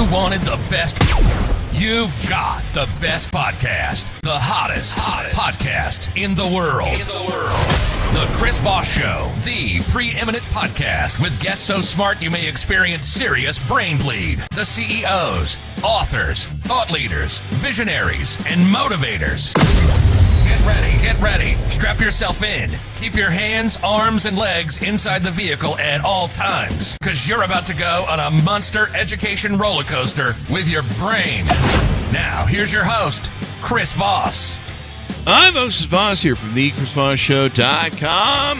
You wanted the best. You've got the best podcast. The hottest podcast in the world. The Chris Voss Show, the preeminent podcast with guests so smart you may experience serious brain bleed. The CEOs, authors, thought leaders, visionaries, and motivators. Get ready. Strap yourself in. Keep your hands, arms, and legs inside the vehicle at all times, because you're about to go on a monster education roller coaster with your brain. Now, here's your host, Chris Voss. I'm Chris Voss here from the ChrisVossShow.com.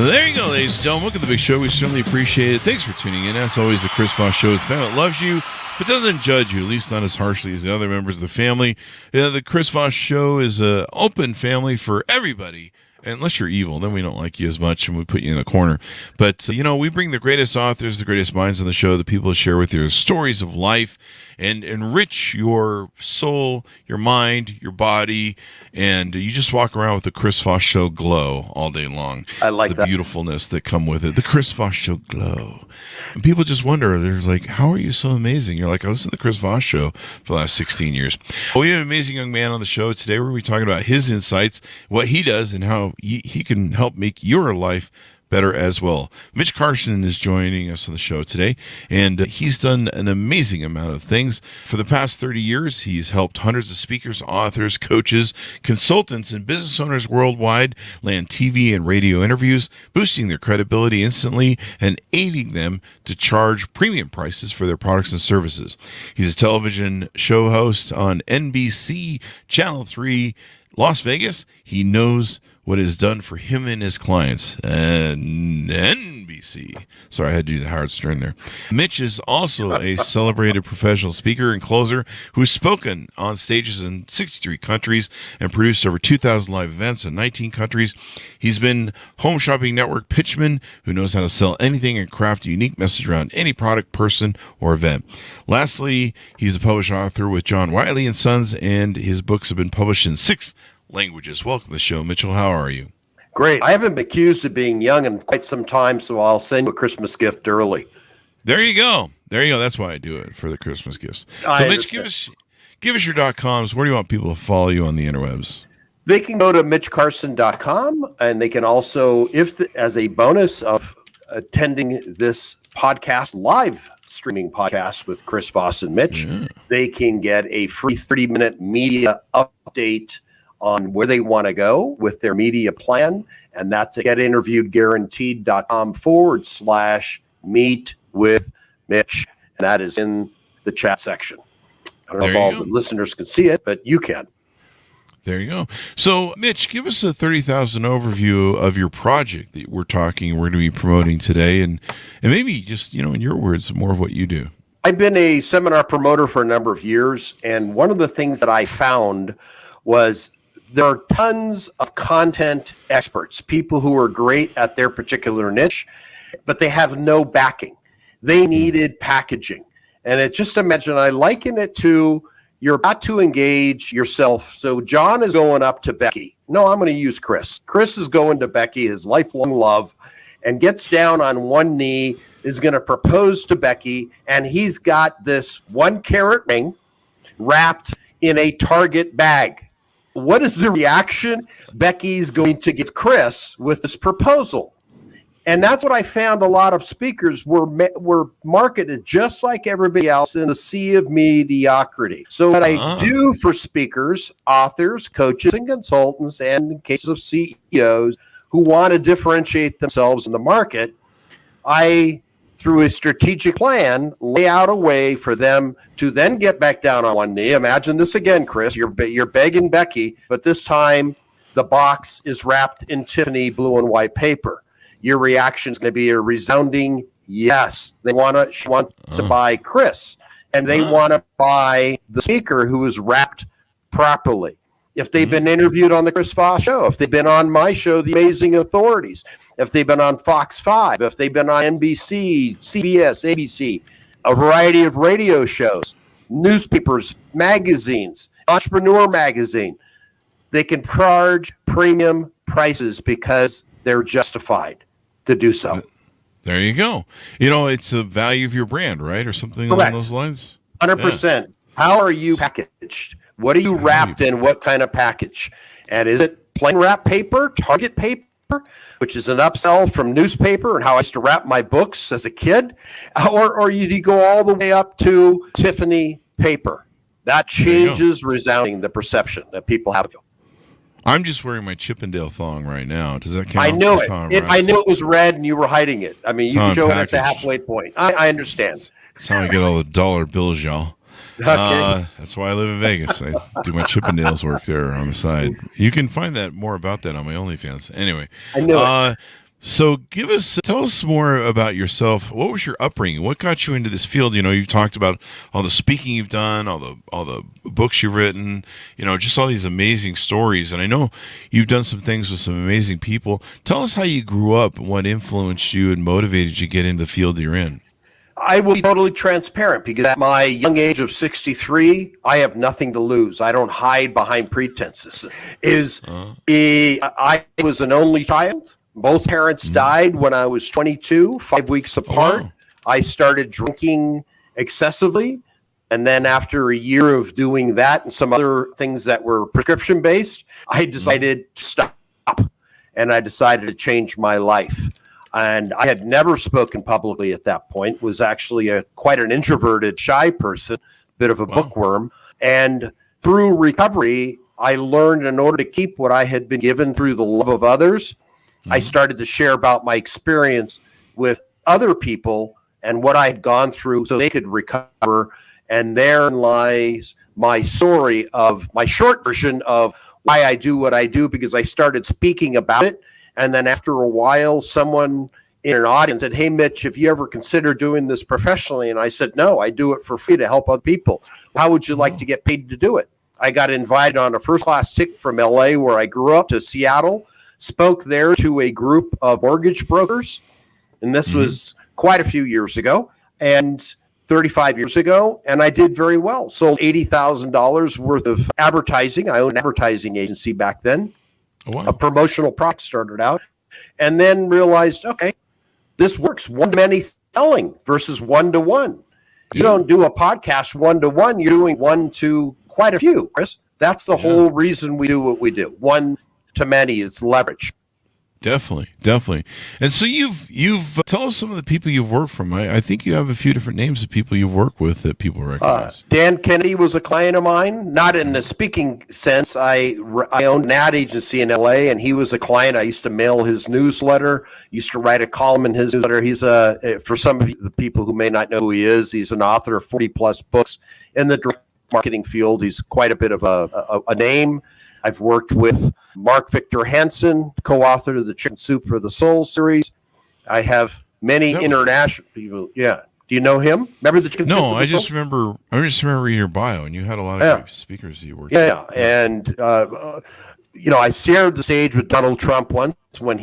There you go, ladies and gentlemen. Look at the big show. We certainly appreciate it. Thanks for tuning in. As always, the Chris Voss Show is the family that loves you, but doesn't judge you, at least not as harshly as the other members of the family. The Chris Voss Show is an open family for everybody. Unless you're evil, then we don't like you as much and we put you in a corner. But, we bring the greatest authors, the greatest minds on the show, the people to share with you stories of life and enrich your soul, your mind, your body, and you just walk around with the Chris Voss Show glow all day long. I like the beautifulness that come with it. The Chris Voss Show glow. And people just wonder, they're like, how are you so amazing? You're like, I listened to the Chris Voss Show for the last 16 years. Well, we have an amazing young man on the show today. We're going to be talking about his insights, what he does, and how he can help make your life better as well. Mitch Carson is joining us on the show today, and he's done an amazing amount of things. For the past 30 years, he's helped hundreds of speakers, authors, coaches, consultants, and business owners worldwide land TV and radio interviews, boosting their credibility instantly and aiding them to charge premium prices for their products and services. He's a television show host on NBC Channel 3 Las Vegas. He knows what it has done for him and his clients. And NBC. Sorry, I had to do the Howard Stern there. Mitch is also a celebrated professional speaker and closer who's spoken on stages in 63 countries and produced over 2,000 live events in 19 countries. He's been Home Shopping Network pitchman who knows how to sell anything and craft a unique message around any product, person, or event. Lastly, he's a published author with John Wiley & Sons, and his books have been published in 6 languages. Welcome to the show, Mitchell. How are you? Great. I haven't been accused of being young in quite some time, so I'll send you a Christmas gift early. There you go. That's why I do it, for the Christmas gifts. So, Mitch, give us your .coms. Where do you want people to follow you on the interwebs? They can go to mitchcarson.com, and they can also, as a bonus of attending this podcast, live streaming podcast with Chris Voss and Mitch, they can get a free 30-minute media update on where they want to go with their media plan. And that's at getinterviewedguaranteed.com/meet with Mitch. And that is in the chat section. I don't know if all the listeners can see it, but you can. There you go. So, Mitch, give us a 30,000 overview of your project that we're going to be promoting today. And maybe just, in your words, more of what you do. I've been a seminar promoter for a number of years. And one of the things that I found was there are tons of content experts, people who are great at their particular niche, but they have no backing. They needed packaging. And I liken it to, you're about to engage yourself. So John is going up to Becky. No, I'm going to use Chris. Chris is going to Becky, his lifelong love, and gets down on one knee, is going to propose to Becky, and he's got this 1-carat ring wrapped in a Target bag. What is the reaction Becky's going to give Chris with this proposal? And that's what I found. A lot of speakers were marketed just like everybody else in a sea of mediocrity. So what I do for speakers, authors, coaches, and consultants, and in cases of CEOs who want to differentiate themselves in the market, I, through a strategic plan, lay out a way for them to then get back down on one knee. Imagine this again, Chris. You're begging Becky, but this time the box is wrapped in Tiffany blue and white paper. Your reaction is going to be a resounding yes. She wants to buy Chris, and they want to buy the speaker who is wrapped properly. If they've been interviewed on the Chris Voss Show, if they've been on my show, The Amazing Authorities, if they've been on Fox 5, if they've been on NBC, CBS, ABC, a variety of radio shows, newspapers, magazines, Entrepreneur Magazine, they can charge premium prices because they're justified to do so. There you go. It's a value of your brand, right? Or something Correct. along those lines? 100%. How are you packaged? What are you wrapped in? What kind of package? And is it plain wrap paper, Target paper, which is an upsell from newspaper and how I used to wrap my books as a kid? Or you go all the way up to Tiffany paper. That changes resounding the perception that people have of you. I'm just wearing my Chippendale thong right now. Does that count? I knew it. I knew it was red and you were hiding it. I mean, you showed it at the halfway point. I understand. That's how I get all the dollar bills, y'all. Okay. That's why I live in Vegas. I do my Chippendales work there on the side. You can find more about that on my OnlyFans. Anyway, I knew it. So tell us more about yourself. What was your upbringing? What got you into this field? You've talked about all the speaking you've done, all the books you've written, just all these amazing stories. And I know you've done some things with some amazing people. Tell us how you grew up and what influenced you and motivated you to get into the field you're in. I will be totally transparent because at my young age of 63, I have nothing to lose. I don't hide behind pretenses. I was an only child. Both parents died when I was 22, 5 weeks apart. Wow. I started drinking excessively. And then after a year of doing that and some other things that were prescription based, I decided to stop. And I decided to change my life. And I had never spoken publicly at that point, was actually quite an introverted, shy person, bit of a bookworm. And through recovery, I learned in order to keep what I had been given through the love of others, I started to share about my experience with other people and what I had gone through so they could recover. And therein lies my story of my short version of why I do what I do, because I started speaking about it. And then after a while, someone in an audience said, "Hey, Mitch, have you ever considered doing this professionally?" And I said, "No, I do it for free to help other people. How would you like to get paid to do it?" I got invited on a first-class ticket from LA, where I grew up, to Seattle, spoke there to a group of mortgage brokers. And this was quite a few years ago, and 35 years ago. And I did very well. Sold $80,000 worth of advertising. I owned an advertising agency back then. Oh, wow. A promotional product started out, and then realized, okay, this works. One-to-many selling versus one-to-one. You don't do a podcast one-to-one. You're doing one to quite a few, Chris. That's the whole reason we do what we do. One to many is leverage. Definitely. And so you've tell us some of the people you've worked from. I think you have a few different names of people you've worked with that people recognize. Dan Kennedy was a client of mine, not in the speaking sense. I owned an ad agency in LA, and he was a client. I used to mail his newsletter, used to write a column in his newsletter. He's for some of the people who may not know who he is, he's an author of 40 plus books in the direct marketing field. He's quite a bit of a name. I've worked with Mark Victor Hansen, co-author of the Chicken Soup for the Soul series. I have many international people. Yeah. Do you know him? Remember the Chicken Soup for the Soul? No, I just remember reading your bio, and you had a lot of great speakers you worked with. Yeah. And, I shared the stage with Donald Trump once when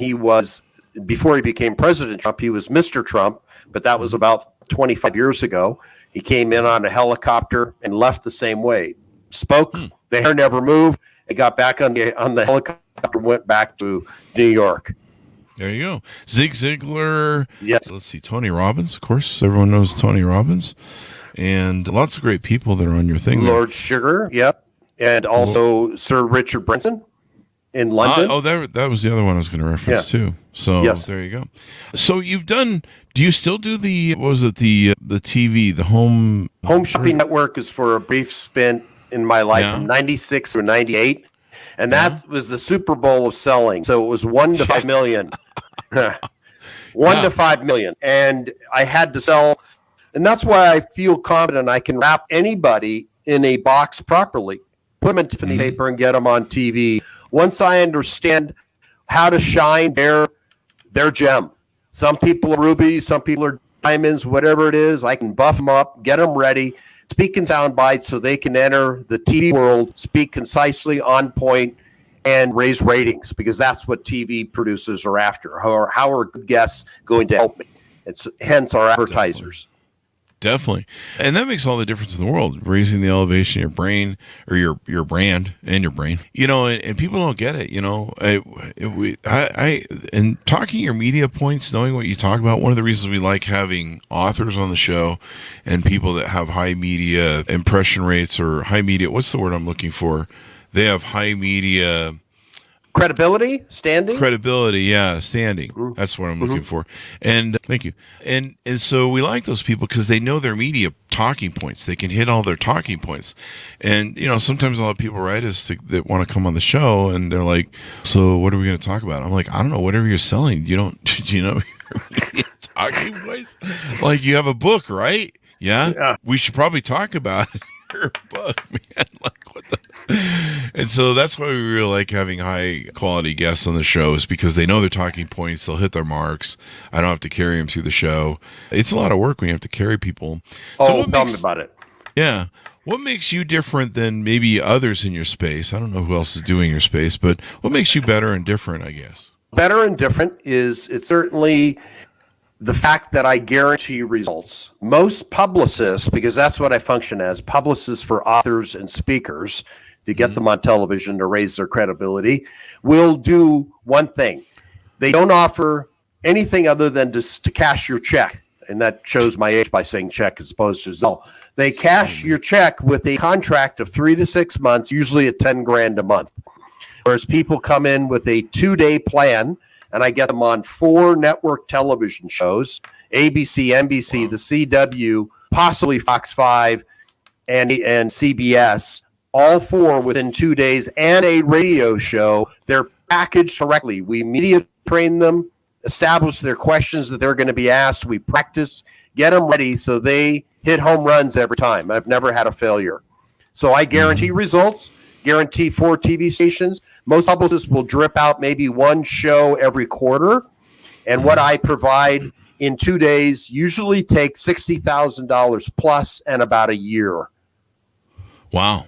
before he became President Trump, he was Mr. Trump, but that was about 25 years ago. He came in on a helicopter and left the same way. Spoke, the hair never moved. It got back on the helicopter, went back to New York. There you go. Zig Ziglar. Yes. Let's see. Tony Robbins, of course. Everyone knows Tony Robbins. And lots of great people that are on your thing. Lord Sugar, yep. And also Sir Richard Branson in London. That was the other one I was going to reference too. So there you go. So do you still do the TV, the Home Shopping Network is for a brief stint in my life from 96 through 98. And that was the Super Bowl of selling. So it was 1 to 5 million. 1 to 5 million. And I had to sell. And that's why I feel confident I can wrap anybody in a box properly, put them in Tiffany paper and get them on TV. Once I understand how to shine their gem. Some people are rubies, some people are diamonds, whatever it is. I can buff them up, get them ready, speak in sound bites so they can enter the TV world, speak concisely, on point, and raise ratings, because that's what TV producers are after. How are good guests going to help me? It's hence our advertisers. Definitely. And that makes all the difference in the world, raising the elevation of your brain or your brand and your brain, and people don't get it. And talking your media points, knowing what you talk about, one of the reasons we like having authors on the show and people that have high media impression rates or high media, what's the word I'm looking for? They have high media credibility, standing. Standing. That's what I'm looking for. And thank you. And so we like those people because they know their media talking points. They can hit all their talking points. And sometimes a lot of people write us that want to come on the show, and they're like, "So what are we going to talk about?" I'm like, "I don't know. Whatever you're selling. Do you know your talking points? Like, you have a book, right? Yeah. We should probably talk about your book, man. Like, what the." And so that's why we really like having high quality guests on the show, is because they know their talking points. They'll hit their marks. I don't have to carry them through the show. It's a lot of work when you have to carry people. Tell me about it. Yeah. What makes you different than maybe others in your space? I don't know who else is doing your space, but what makes you better and different, I guess? Better and different is it's certainly the fact that I guarantee results. Most publicists, because that's what I function as, publicists for authors and speakers, to get them on television to raise their credibility, will do one thing. They don't offer anything other than just to cash your check. And that shows my age by saying check as opposed to Zelle. They cash your check with a contract of 3 to 6 months, usually at $10,000 a month. Whereas people come in with a 2-day plan, and I get them on 4 network television shows, ABC, NBC, the CW, possibly Fox 5, and CBS, all 4 within 2 days, and a radio show. They're packaged correctly. We media train them, establish their questions that they're going to be asked. We practice, get them ready so they hit home runs every time. I've never had a failure. So I guarantee results, guarantee 4 TV stations. Most publicists will drip out maybe 1 show every quarter. And what I provide in 2 days usually takes $60,000 plus and about a year. Wow.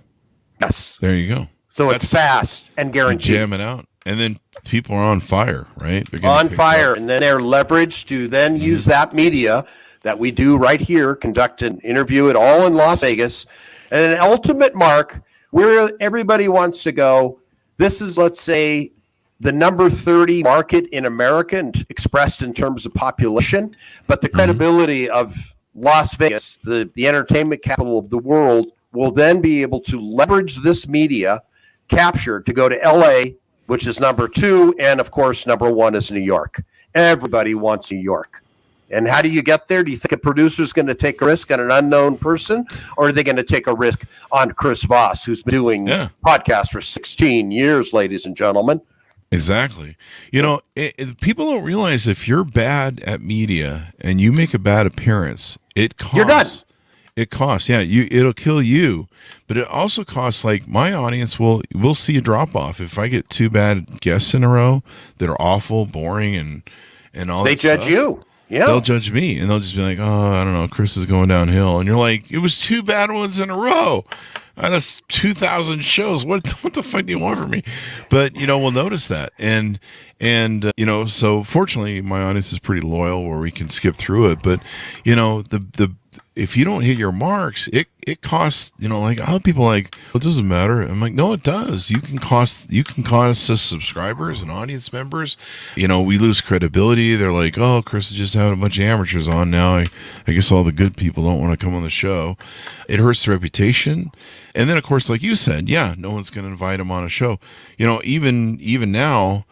Yes. There you go. So it's fast and guaranteed. Jam it out. And then people are on fire, right? On fire. And then they're leveraged to then use that media that we do right here, conduct an interview it all in Las Vegas. And an ultimate mark where everybody wants to go. This is, let's say, the number 30 market in America, and expressed in terms of population. But the credibility of Las Vegas, the entertainment capital of the world, will then be able to leverage this media capture to go to LA, which is number 2, and of course number 1 is New York. Everybody wants New York. And how do you get there? Do you think a producer is going to take a risk on an unknown person, or are they going to take a risk on Chris Voss, who's been doing podcasts for 16 years, ladies and gentlemen? Exactly. People don't realize if you're bad at media and you make a bad appearance, it costs. You're done. It costs, it'll kill you, but it also costs. Like, my audience will see a drop off if I get 2 bad guests in a row that are awful, boring, and all. They judge you. Yeah, they'll judge me, and they'll just be like, "Oh, I don't know, Chris is going downhill," and you're like, "It was 2 bad ones in a row. That's 2,000 shows. What the fuck do you want from me?" But we'll notice that, and so fortunately, my audience is pretty loyal, where we can skip through it. But the if you don't hit your marks, it costs, like, how people like, well, it doesn't matter. I'm like, no, it does. You can cost us subscribers and audience members. We lose credibility. They're like, oh, Chris is just having a bunch of amateurs on now. I guess all the good people don't want to come on the show. It hurts the reputation. And then, of course, like you said, no one's going to invite them on a show. Even now,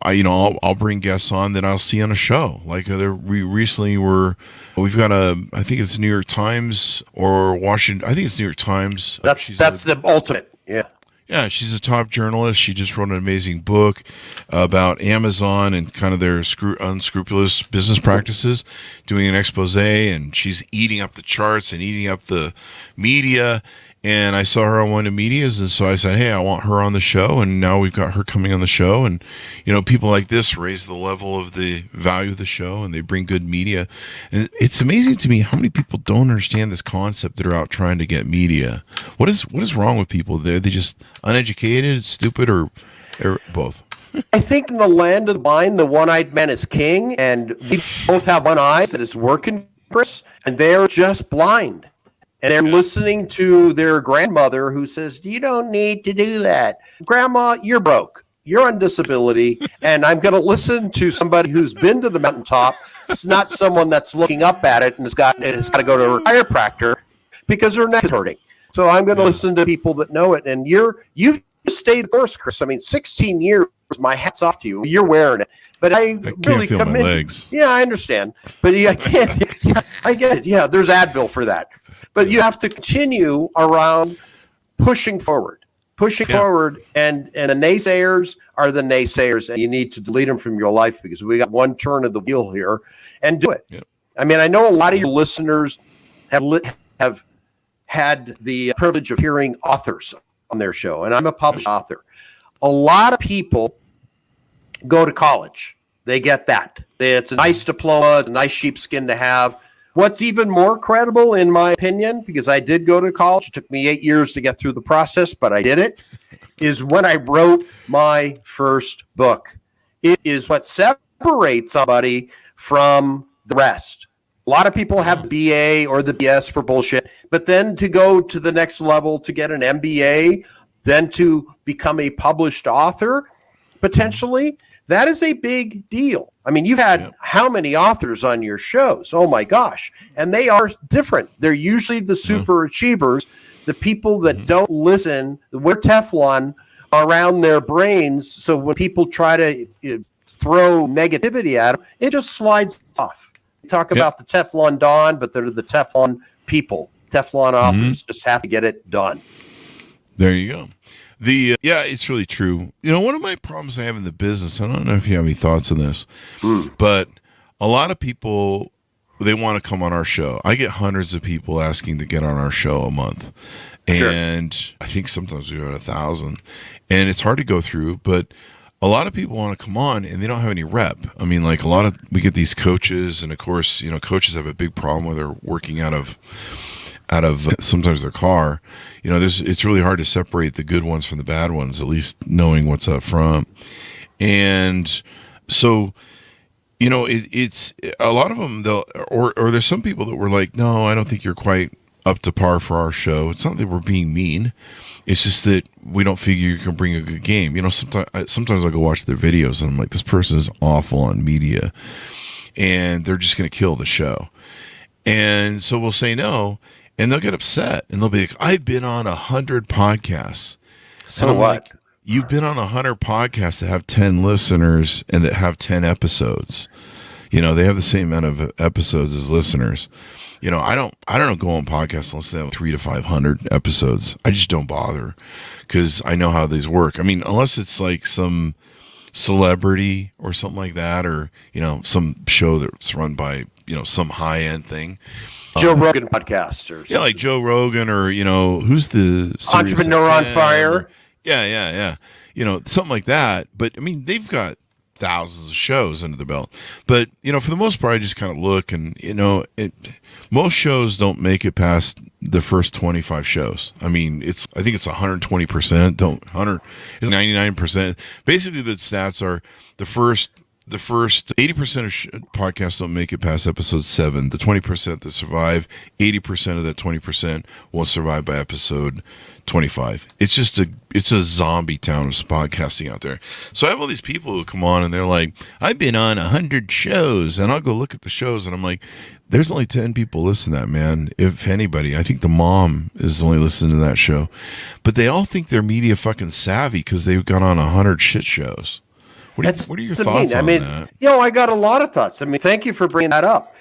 I'll bring guests on that I'll see on a show. Like, we've got I think it's New York Times or Washington. I think it's New York Times. That's the ultimate. Yeah. Yeah, she's a top journalist. She just wrote an amazing book about Amazon and kind of their unscrupulous business practices, doing an expose, and she's eating up the charts and eating up the media. And I saw her on one of the medias, and so I said, hey, I want her on the show, and now we've got her coming on the show. And, people like this raise the level of the value of the show, and they bring good media. And it's amazing to me how many people don't understand this concept that are out trying to get media. What is wrong with people? They're just uneducated, stupid, or both? I think in the land of the blind, the one-eyed man is king, and we both have one eye that is working Chris, and they're just blind. And they're listening to their grandmother who says, you don't need to do that. Grandma, you're broke. You're on disability. And I'm going to listen to somebody who's been to the mountaintop. It's not someone that's looking up at it and has got to go to a chiropractor because their neck is hurting. So I'm going to listen to people that know it. And you've stayed the course, Chris. I mean, 16 years, my hat's off to you. You're wearing it. But I really feel my legs. Yeah, I understand. But I can't. I get it. Yeah, there's Advil for that. But you have to continue around pushing forward, and the naysayers are the naysayers, and you need to delete them from your life because we got one turn of the wheel here and do it. Yep. I mean, I know a lot of your listeners have had the privilege of hearing authors on their show, and I'm a published author. A lot of people go to college. They get that. It's a nice diploma, it's a nice sheepskin to have. What's even more credible, in my opinion, because I did go to college, it took me 8 years to get through the process, but I did it, is when I wrote my first book. It is what separates somebody from the rest. A lot of people have BA or the BS for bullshit, but then to go to the next level to get an MBA, then to become a published author, potentially, that is a big deal. I mean, you've had how many authors on your shows? Oh my gosh. And they are different. They're usually the super achievers, the people that don't listen, wear Teflon around their brains. So when people try to throw negativity at them, it just slides off. We talk about the Teflon Don, but they're the Teflon people. Teflon authors just have to get it done. There you go. It's really true. You know, one of my problems I have in the business, I don't know if you have any thoughts on this, but a lot of people, they want to come on our show. I get hundreds of people asking to get on our show a month. And I think sometimes we got 1,000. And it's hard to go through, but a lot of people want to come on and they don't have any rep. I mean, like we get these coaches, and of course, you know, coaches have a big problem where they're working out of sometimes their car. You know, it's really hard to separate the good ones from the bad ones, at least knowing what's up front. And so, you know, it's a lot of them, or there's some people that were like, no, I don't think you're quite up to par for our show. It's not that we're being mean. It's just that we don't figure you can bring a good game. You know, sometimes I'll go watch their videos and I'm like, this person is awful on media and they're just going to kill the show. And so we'll say no. And they'll get upset, and they'll be like, I've been on 100 podcasts. So what? Like, you've been on 100 podcasts that have 10 listeners and that have 10 episodes. You know, they have the same amount of episodes as listeners. You know, I don't go on podcasts unless they have 300 to 500 episodes. I just don't bother because I know how these work. I mean, unless it's like some celebrity or something like that, or, you know, some show that's run by, you know, some high-end thing. Joe Rogan podcast or something. Yeah, like Joe Rogan, or, you know, who's the Entrepreneur on Fire. Yeah. You know, something like that. But I mean, they've got thousands of shows under the belt. But, you know, for the most part, I just kind of look and, you know, most shows don't make it past the first 25 shows. I mean, I think it's 120%, it's 99%. Basically, the stats are the first 80% of podcasts don't make it past episode 7. The 20% that survive, 80% of that 20% won't survive by episode 25. It's a zombie town of podcasting out there. So I have all these people who come on and they're like, I've been on 100 shows, and I'll go look at the shows and I'm like, there's only 10 people listening to that, man. If anybody, I think the mom is only listening to that show, but they all think they're media fucking savvy because they've got on 100 shit shows. What are your thoughts on that? You know, I got a lot of thoughts. I mean, thank you for bringing that up.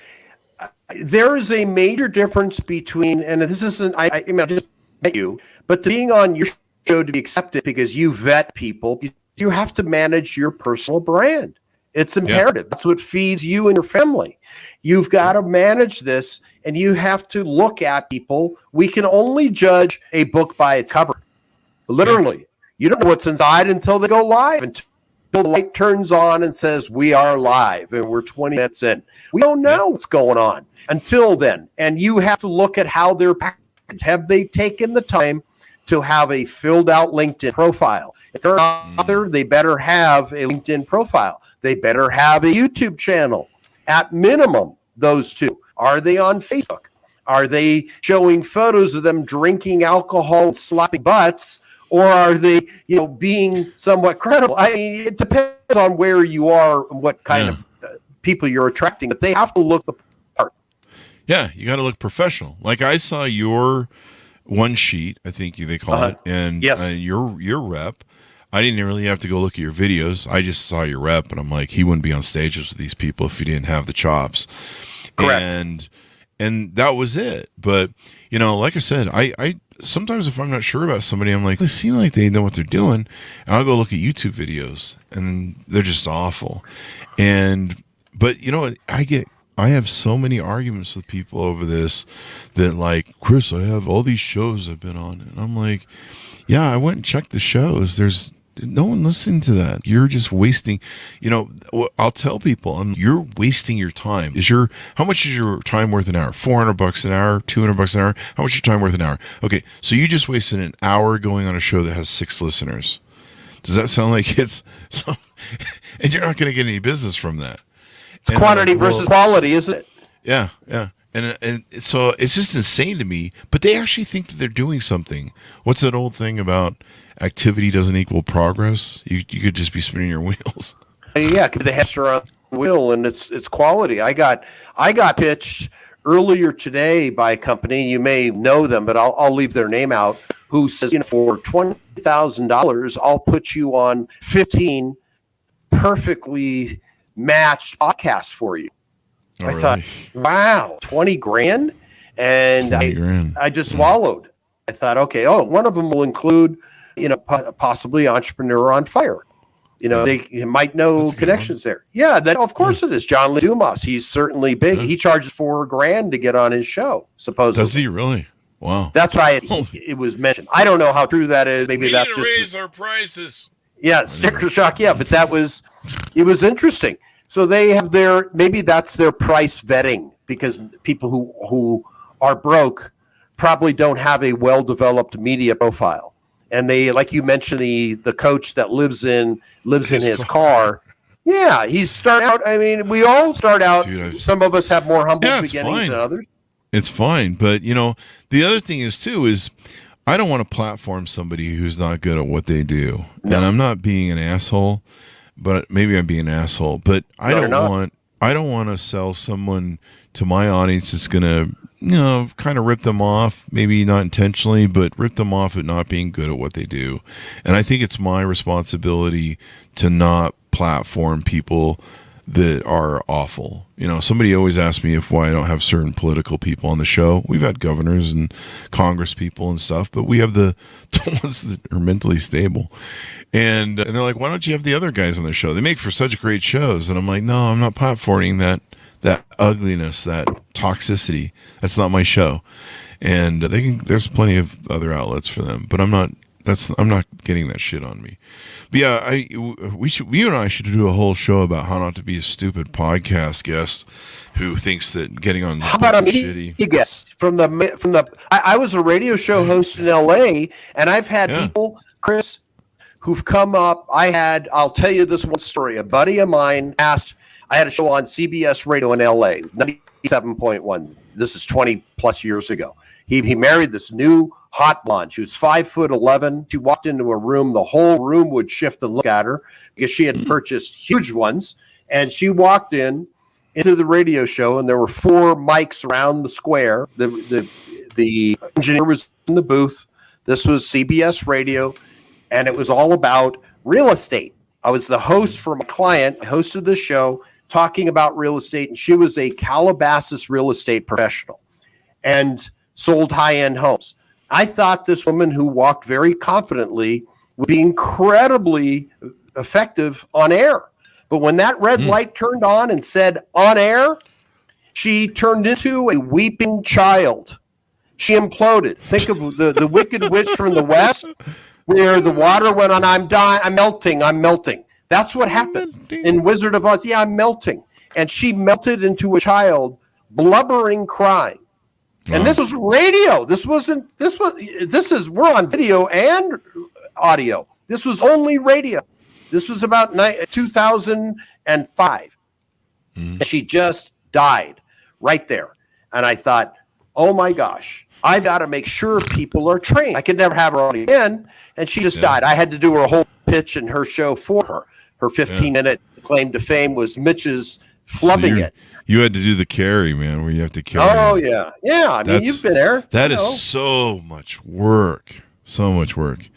There is a major difference between, and this isn't, I mean, I just met you, but being on your show to be accepted because you vet people, you have to manage your personal brand. It's imperative. That's what feeds you and your family. You've got to manage this, and you have to look at people. We can only judge a book by its cover. Literally. You don't know what's inside until they go live, until the light turns on and says, we are live, and we're 20 minutes in. We don't know what's going on until then. And you have to look at how they're packaged. Have they taken the time to have a filled out LinkedIn profile? If they're an author, they better have a LinkedIn profile. They better have a YouTube channel. At minimum, those two. Are they on Facebook? Are they showing photos of them drinking alcohol and slapping butts? Or are they, being somewhat credible? It depends on where you are and what kind of people you're attracting, but they have to look the part. Yeah, you got to look professional. Like I saw your one sheet, I think they call it, and your rep. I didn't really have to go look at your videos. I just saw your rep, and I'm like, he wouldn't be on stages with these people if he didn't have the chops. Correct. And that was it. But, like I said, I sometimes if I'm not sure about somebody, I'm like, they seem like they know what they're doing. And I'll go look at YouTube videos, and they're just awful. But I have so many arguments with people over this that, like, Chris, I have all these shows I've been on. And I'm like, yeah, I went and checked the shows. There's no one listening to that. You're just wasting, I'll tell people, you're wasting your time. How much is your time worth an hour? $400 an hour, $200 an hour? How much is your time worth an hour? Okay, so you just wasted an hour going on a show that has 6 listeners. Does that sound like it's, and you're not going to get any business from that. It's quantity versus quality, isn't it? Yeah. And so it's just insane to me, but they actually think that they're doing something. What's that old thing about activity doesn't equal progress? You could just be spinning your wheels. Yeah, the hamster on the wheel, and it's quality. I got pitched earlier today by a company. You may know them, but I'll leave their name out. Who says, for $20,000, I'll put you on 15 perfectly matched podcasts for you. I thought, wow, 20 grand? And I just swallowed. I thought, okay, one of them will include, possibly Entrepreneur on Fire. They might know connections there. Yeah, of course it is. John Lee Dumas. He's certainly big. He charges $4,000 to get on his show, supposedly. Does he really? Wow. That's why it was mentioned. I don't know how true that is. Maybe that's just raise our prices. Yeah, sticker shock. Yeah, but it was interesting. So they have maybe that's their price vetting, because people who are broke probably don't have a well-developed media profile. And they, like you mentioned, the coach that lives in his car. Yeah, he's starting out. I mean, we all start out. Dude, some of us have more humble beginnings than others. It's fine. But, the other thing is I don't want to platform somebody who's not good at what they do. No. And I'm not being an asshole. But maybe I'm being an asshole. But I don't want to sell someone to my audience that's going to, kind of rip them off. Maybe not intentionally, but rip them off at not being good at what they do. And I think it's my responsibility to not platform people that are awful. Somebody always asks me why I don't have certain political people on the show. We've had governors and Congress people and stuff, but we have the ones that are mentally stable. And they're like, why don't you have the other guys on the show? They make for such great shows. And I'm like, no, I'm not platforming that ugliness, that toxicity. That's not my show. And there's plenty of other outlets for them, but I'm not getting that shit on me. But yeah, you and I should do a whole show about how not to be a stupid podcast guest who thinks that getting on. How about a media guest from the? I was a radio show host in L.A. and I've had people, Chris, who've come up. I'll tell you this one story. A buddy of mine asked. I had a show on CBS Radio in L.A. 97.1. This is 20 plus years ago. He married this new hot blonde. She was 5'11". She walked into a room. The whole room would shift and look at her because she had purchased huge ones. And she walked into the radio show, and there were 4 mics around the square. The engineer was in the booth. This was CBS Radio, and it was all about real estate. I was the host for my client. I hosted the show talking about real estate, and she was a Calabasas real estate professional and sold high-end homes. I thought this woman who walked very confidently would be incredibly effective on air. But when that red light turned on and said on air, she turned into a weeping child. She imploded. Think of the Wicked Witch from the West, where the water went on, I'm dying, I'm melting. That's what happened in Wizard of Oz. Yeah, I'm melting. And she melted into a child, blubbering, crying. And this was radio. We're on video and audio. This was only radio. This was about 2005. And she just died right there. And I thought, oh my gosh, I've got to make sure people are trained. I could never have her on again. And she just died. I had to do her whole pitch and her show for her. Her 15-minute claim to fame was Mitch's flubbing it. You had to do the carry, man, where you have to carry. Oh, yeah. Yeah. I mean, you've been there. That is so much work. So much work.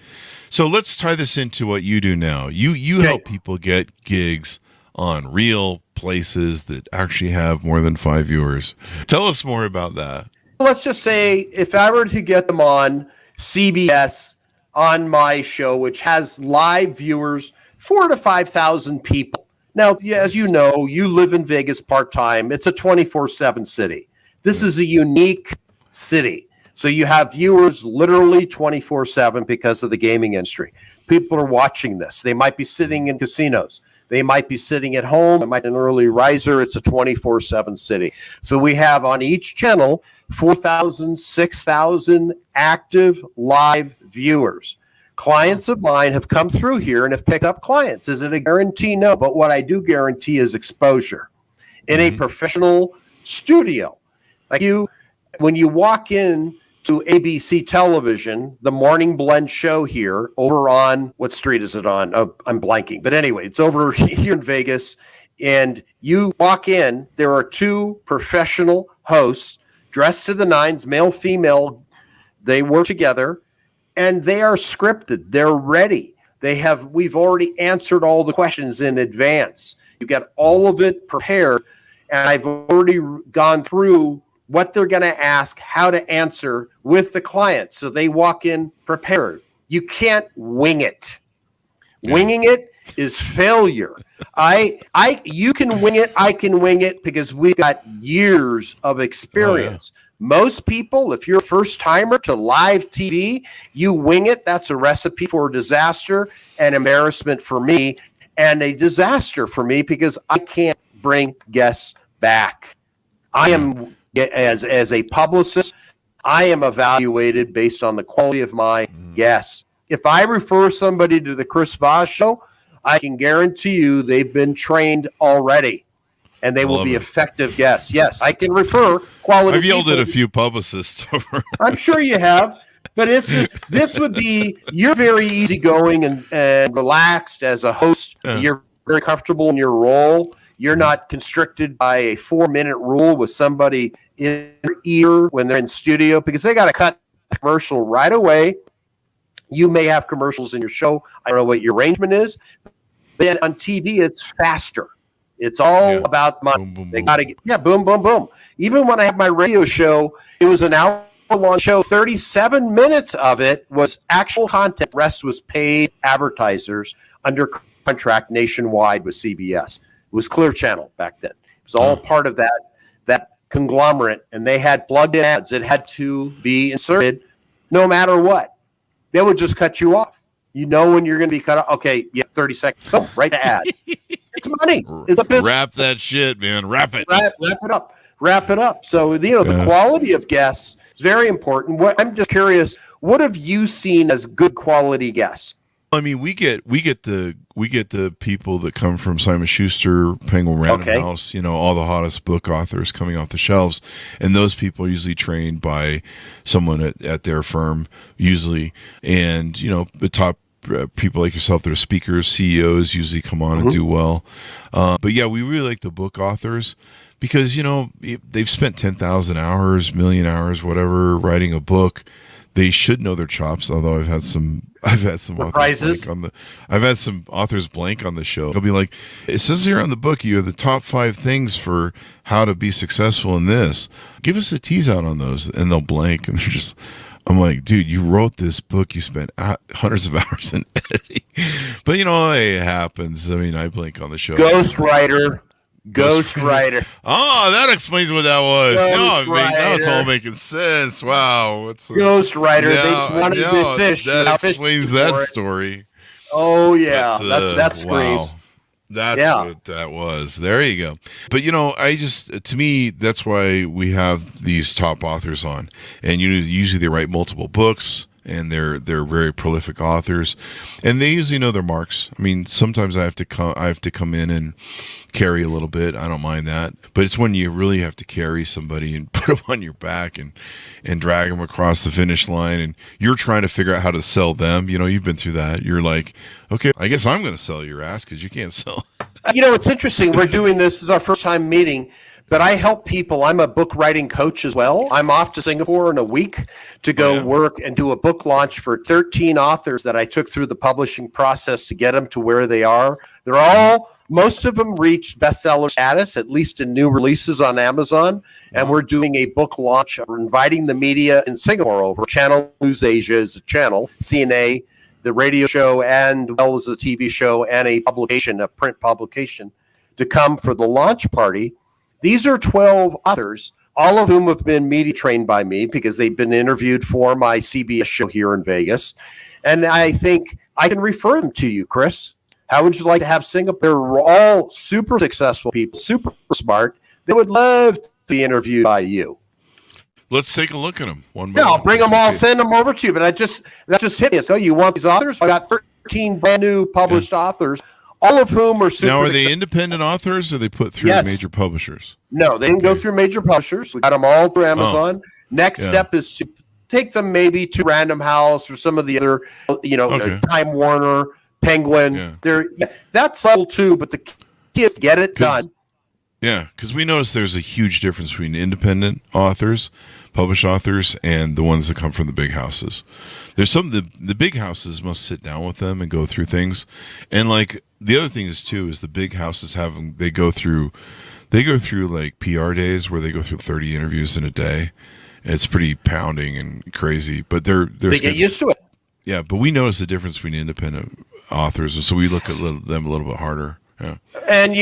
So let's tie this into what you do now. You help people get gigs on real places that actually have more than 5 viewers. Tell us more about that. Let's just say if I were to get them on CBS on my show, which has live viewers, 4,000 to 5,000 people. Now, as you know, you live in Vegas part-time. It's a 24/7 city. This is a unique city. So you have viewers literally 24/7 because of the gaming industry. People are watching this. They might be sitting in casinos. They might be sitting at home. It might be an early riser. It's a 24/7 city. So we have on each channel 4,000, 6,000 active live viewers. Clients of mine have come through here and have picked up clients. Is it a guarantee? No. But what I do guarantee is exposure in a professional studio. Like when you walk in to ABC television, the Morning Blend show here over on, what street is it on? Oh, I'm blanking. But anyway, it's over here in Vegas. And you walk in, there are two professional hosts dressed to the nines, male, female. They work together and they are scripted. They're ready. We've already answered all the questions in advance. You've got all of it prepared. And I've already gone through what they're going to ask, how to answer with the client. So they walk in prepared. You can't wing it. Yeah. Winging it is failure. You can wing it. I can wing it because we've got years of experience. Oh, yeah. Most people, if you're a first timer to live TV, you wing it. That's a recipe for disaster and embarrassment for me and a disaster for me because I can't bring guests back. I am, as a publicist, I am evaluated based on the quality of my guests. If I refer somebody to the Chris Voss Show, I can guarantee you they've been trained already, and they will be effective guests. Yes, I can refer quality. I've yelled at a few publicists over. I'm sure you have, but this would be, you're very easygoing and relaxed as a host. Yeah. You're very comfortable in your role. You're not constricted by a 4-minute rule with somebody in your ear when they're in studio because they got to cut the commercial right away. You may have commercials in your show. I don't know what your arrangement is. But on TV, it's faster. It's all about money. Boom, boom, they got to get, boom, boom, boom. Even when I have my radio show, it was an hour-long show. 37 minutes of it was actual content. The rest was paid advertisers under contract nationwide with CBS. It was Clear Channel back then. It was all part of that conglomerate, and they had plugged-in ads. It had to be inserted no matter what. They would just cut you off. You know when you're going to be cut off. Okay, 30 seconds. Boom, right to ad. It's money. It's a business. Wrap that shit, man. Wrap it. Wrap it up. Wrap it up. So, the quality of guests is very important. I'm just curious, what have you seen as good quality guests? I mean, we get the people that come from Simon Schuster, Penguin Random House, all the hottest book authors coming off the shelves, and those people are usually trained by someone at their firm, usually, and the top people like yourself that are speakers, CEOs usually come on and do well. But yeah, we really like the book authors because they've spent 10,000 hours, million hours, whatever, writing a book. They should know their chops. Although I've had some surprises I've had some authors blank on the show. They'll be like, "It says here on the book you have the top 5 things for how to be successful in this. Give us a tease out on those," and they'll blank, and they're just. I'm like, dude, you wrote this book. You spent hundreds of hours in editing, but it happens. I mean, I blank on the show. Ghostwriter. Oh, that explains what that was. Now it's all making sense. Wow. Ghostwriter. They just wanted to fish. That explains that story. Oh, yeah. That's screens. Wow. That's what that was. There you go. But, to me, that's why we have these top authors on. And usually they write multiple books. and they're very prolific authors, and they usually know their marks. I mean, sometimes I have to come in and carry a little bit. I don't mind that, but it's when you really have to carry somebody and put them on your back and drag them across the finish line, and you're trying to figure out how to sell them. You know, you've been through that. You're like, okay, I guess I'm going to sell your ass because you can't sell. You know, it's interesting. We're doing this. This is our first time meeting. But I help people. I'm a book writing coach as well. I'm off to Singapore in a week to go work and do a book launch for 13 authors that I took through the publishing process to get them to where they are. Most of them reached bestseller status, at least in new releases on Amazon. And we're doing a book launch. We're inviting the media in Singapore over. Channel News Asia is a channel, CNA, the radio show, and as well as the TV show and a print publication, to come for the launch party. These are 12 authors, all of whom have been media trained by me because they've been interviewed for my CBS show here in Vegas. And I think I can refer them to you, Chris. How would you like to have Singapore? They're all super successful people, super smart. They would love to be interviewed by you. Let's take a look at them. I'll bring them all, send them over to you. But that just hit me. So you want these authors? I got 13 brand new published authors, all of whom are super. Now, are they independent authors, or they put through major publishers? No, they didn't go through major publishers. We got them all through Amazon. Next step is to take them maybe to Random House or some of the other, Time Warner, Penguin. That's subtle too, but the key is get it done. Yeah, because we noticed there's a huge difference between independent authors, published authors, and the ones that come from the big houses. There's some the big houses must sit down with them and go through things, and like the other thing is too is the big houses they go through like PR days where they go through 30 interviews in a day. It's pretty pounding and crazy, but they get used to it. Yeah, but we notice the difference between independent authors, and so we look at them a little bit harder. Yeah. And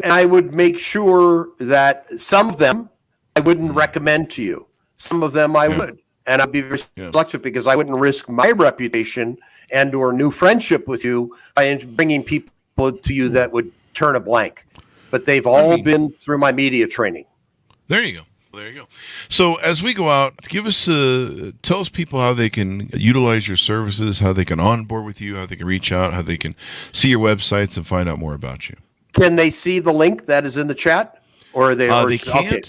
I would make sure that some of them I wouldn't recommend to you. Some of them I would. And I'd be very selective because I wouldn't risk my reputation and or new friendship with you by bringing people to you that would turn a blank. But they've all been through my media training. There you go. So as we go out, tell us people how they can utilize your services, how they can onboard with you, how they can reach out, how they can see your websites and find out more about you. Can they see the link that is in the chat? Or they can't. Okay.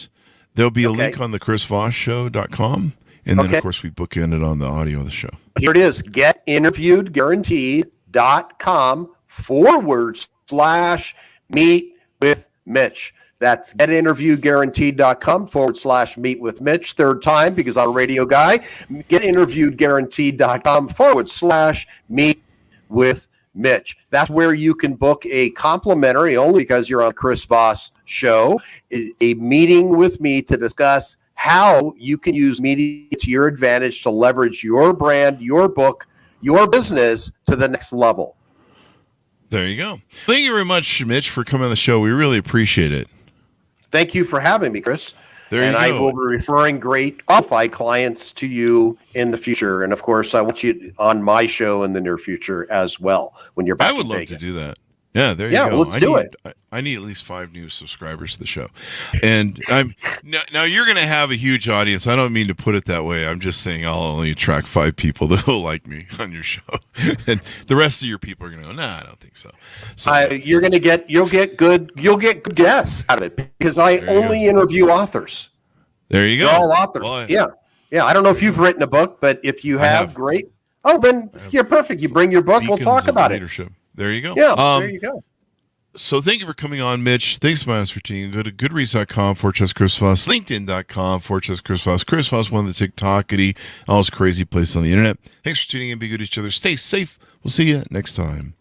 There'll be a link on the chrisvossshow.com. And then, of course, we bookend it on the audio of the show. Here it is, getinterviewedguaranteed.com/meet with Mitch. That's getinterviewedguaranteed.com/meet with Mitch. Third time because I'm a radio guy. Getinterviewedguaranteed.com/meet with Mitch. That's where you can book a complimentary, only because you're on Chris Voss Show, a meeting with me to discuss how you can use media to your advantage to leverage your brand, your book, your business to the next level. There you go. Thank you very much, Mitch, for coming on the show. We really appreciate it. Thank you for having me, Chris. I will be referring great qualified clients to you in the future. And of course, I want you on my show in the near future as well when you're back in Vegas. I would love to do that. Yeah, there you go. Yeah, let's do it. I need at least 5 new subscribers to the show. And now you're going to have a huge audience. I don't mean to put it that way. I'm just saying I'll only attract 5 people that will like me on your show. And the rest of your people are going to go, nah, I don't think so. You'll get good guests out of it because I only interview authors. There you go. They're all authors. Well, yeah. I don't know if you've written a book, but if you have, great. Oh, then you're perfect. You bring your book. We'll talk about leadership. There you go. Yeah, there you go. So thank you for coming on, Mitch. Thanks, my team. Go to goodreads.com/Chris Voss, LinkedIn.com/Chris Voss. Chris Voss, one of the TikTokity, all those crazy places on the internet. Thanks for tuning in. Be good to each other. Stay safe. We'll see you next time.